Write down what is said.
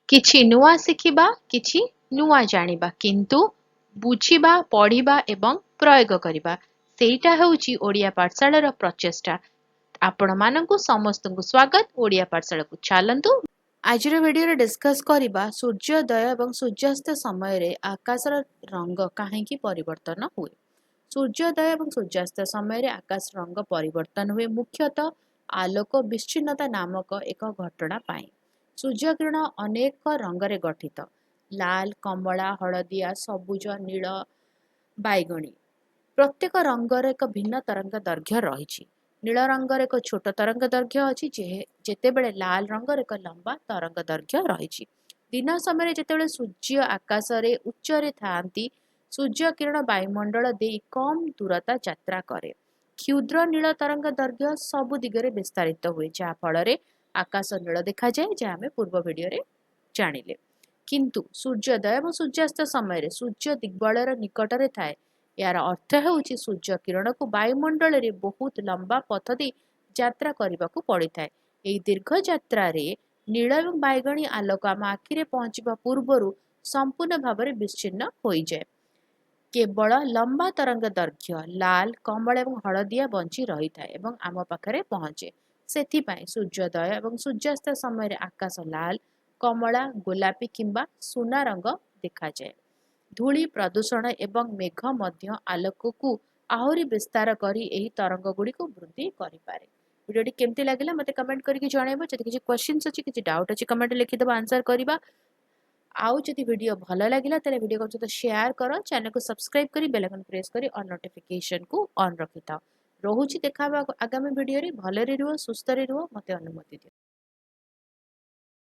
କିଛି ନୂଆ ଶିଖିବା, କିଛି ନୂଆ ଜାଣିବା, କିନ୍ତୁ ବୁଝିବା, ପଢିବା ଏବଂ ପ୍ରୟୋଗ କରିବା ସେଇଟା ହେଉଛି ଓଡ଼ିଆ ପାଠଶାଳାର ପ୍ରଚେଷ୍ଟା। ଆପଣମାନଙ୍କୁ ସମସ୍ତଙ୍କୁ ସ୍ୱାଗତ ଓଡ଼ିଆ ପାଠଶାଳାକୁ। ଚାଲନ୍ତୁ ଆଜିର ଭିଡ଼ିଓରେ ଡିସ୍କସ୍ କରିବା ସୂର୍ଯ୍ୟୋଦୟ ଏବଂ ସୂର୍ଯ୍ୟାସ୍ତ ସମୟରେ ଆକାଶର ରଙ୍ଗ କାହିଁକି ପରିବର୍ତ୍ତନ ହୁଏ। ସୂର୍ଯ୍ୟୋଦୟ ଏବଂ ସୂର୍ଯ୍ୟାସ୍ତ ସମୟରେ ଆକାଶର ରଙ୍ଗ ପରିବର୍ତ୍ତନ ହୁଏ ମୁଖ୍ୟତଃ ଆଲୋକ ବିଚ୍ଛିନ୍ନତା ନାମକ ଏକ ଘଟଣା ପାଇଁ। ସୂର୍ଯ୍ୟକିରଣ ଅନେକ ରଙ୍ଗରେ ଗଠିତ। ଲାଲ, କମଳା, ହଳଦିଆ, ସବୁଜ, ନୀଳ, ବାଇଗଣୀ। ପ୍ରତ୍ୟେକ ରଙ୍ଗର ଏକ ଭିନ୍ନ ତରଙ୍ଗ ଦୈର୍ଘ୍ୟ ରହିଛି। ନୀଳ ରଙ୍ଗର ଏକ ଛୋଟ ତରଙ୍ଗ ଦୈର୍ଘ୍ୟ ଅଛି, ଯେତେବେଳେ ଲାଲ ରଙ୍ଗର ଏକ ଲମ୍ବା ତରଙ୍ଗ ଦୈର୍ଘ୍ୟ ରହିଛି। ଦିନ ସମୟରେ ଯେତେବେଳେ ସୂର୍ଯ୍ୟ ଆକାଶରେ ଉଚ୍ଚରେ ଥାଆନ୍ତି, ସୂର୍ଯ୍ୟ କିରଣ ବାୟୁମଣ୍ଡଳ ଦେଇ କମ୍ ଦୂରତା ଯାତ୍ରା କରେ। କ୍ଷୁଦ୍ର ନୀଳ ତରଙ୍ଗ ଦୈର୍ଘ୍ୟ ସବୁ ଦିଗରେ ବିସ୍ତାରିତ ହୁଏ, ଯାହା ଫଳରେ ଆକାଶ ନୀଳ ଦେଖାଯାଏ, ଯାହା ଆମେ ପୂର୍ବ ଭିଡ଼ିଓରେ ଜାଣିଲେ। କିନ୍ତୁ ସୂର୍ଯ୍ୟୋଦୟ ଏବଂ ସୂର୍ଯ୍ୟାସ୍ତ ସମୟରେ ସୂର୍ଯ୍ୟ ଦିଗ୍ବଳୟର ନିକଟରେ ଥାଏ। ଏହାର ଅର୍ଥ ହେଉଛି ସୂର୍ଯ୍ୟ କିରଣକୁ ବାୟୁମଣ୍ଡଳରେ ବହୁତ ଲମ୍ବା ପଥ ଦେଇ ଯାତ୍ରା କରିବାକୁ ପଡ଼ିଥାଏ। ଏହି ଦୀର୍ଘ ଯାତ୍ରାରେ ନୀଳ ଏବଂ ବାଇଗଣୀ ଆଲୋକ ଆମ ଆଖିରେ ପହଞ୍ଚିବା ପୂର୍ବରୁ ସମ୍ପୂର୍ଣ୍ଣ ଭାବରେ ବିଚ୍ଛିନ୍ନ ହୋଇଯାଏ। କେବଳ ଲମ୍ବା ତରଙ୍ଗ ଦୈର୍ଘ୍ୟ ଲାଲ, କମଳା ଏବଂ ହଳଦିଆ ବଞ୍ଚି ରହିଥାଏ ଏବଂ ଆମ ପାଖରେ ପହଞ୍ଚେ। ସେଥିପାଇଁ ସୂର୍ଯ୍ୟୋଦୟ ଏବଂ ସୂର୍ଯ୍ୟାସ୍ତ ସମୟରେ ଆକାଶ ଲାଲ, କମଳା, ଗୋଲାପୀ କିମ୍ବା ସୁନା ରଙ୍ଗ ଦେଖାଯାଏ। ଧୂଳି, ପ୍ରଦୂଷଣ ଏବଂ ମେଘ ମଧ୍ୟ ଆଲୋକକୁ ଆହୁରି ବିସ୍ତାର କରି ଏହି ତରଙ୍ଗ ଗୁଡ଼ିକୁ ବୃଦ୍ଧି କରିପାରେ। ଭିଡ଼ିଓଟି କେମିତି ଲାଗିଲା ମୋତେ କମେଣ୍ଟ କରିକି ଜଣାଇବ। ଯଦି କିଛି କ୍ୱେଶ୍ଚିନ୍ସ ଅଛି, କିଛି ଡାଉଟ୍ ଅଛି, କମେଣ୍ଟରେ ଲେଖିଦେବ, ଆନ୍ସର କରିବା। ଆଉ ଯଦି ଭିଡ଼ିଓ ଭଲ ଲାଗିଲା ତାହେଲେ ଭିଡ଼ିଓ ସହିତ ସେୟାର କର, ଚ୍ୟାନେଲକୁ ସବସ୍କ୍ରାଇବ କରି ବେଲ୍ ଆଇକନ୍ ପ୍ରେସ୍ କରି ଅଲ୍ ନୋଟିଫିକେସନକୁ ଅନ୍ ରଖିଥାଅ। ରହୁଛି, ଦେଖା ହେବା ଆଗାମୀ ଭିଡ଼ିଓରେ। ଭଲରେ ରୁହ, ସୁସ୍ଥରେ ରୁହ, ମୋତେ ଅନୁମତି ଦିଅ।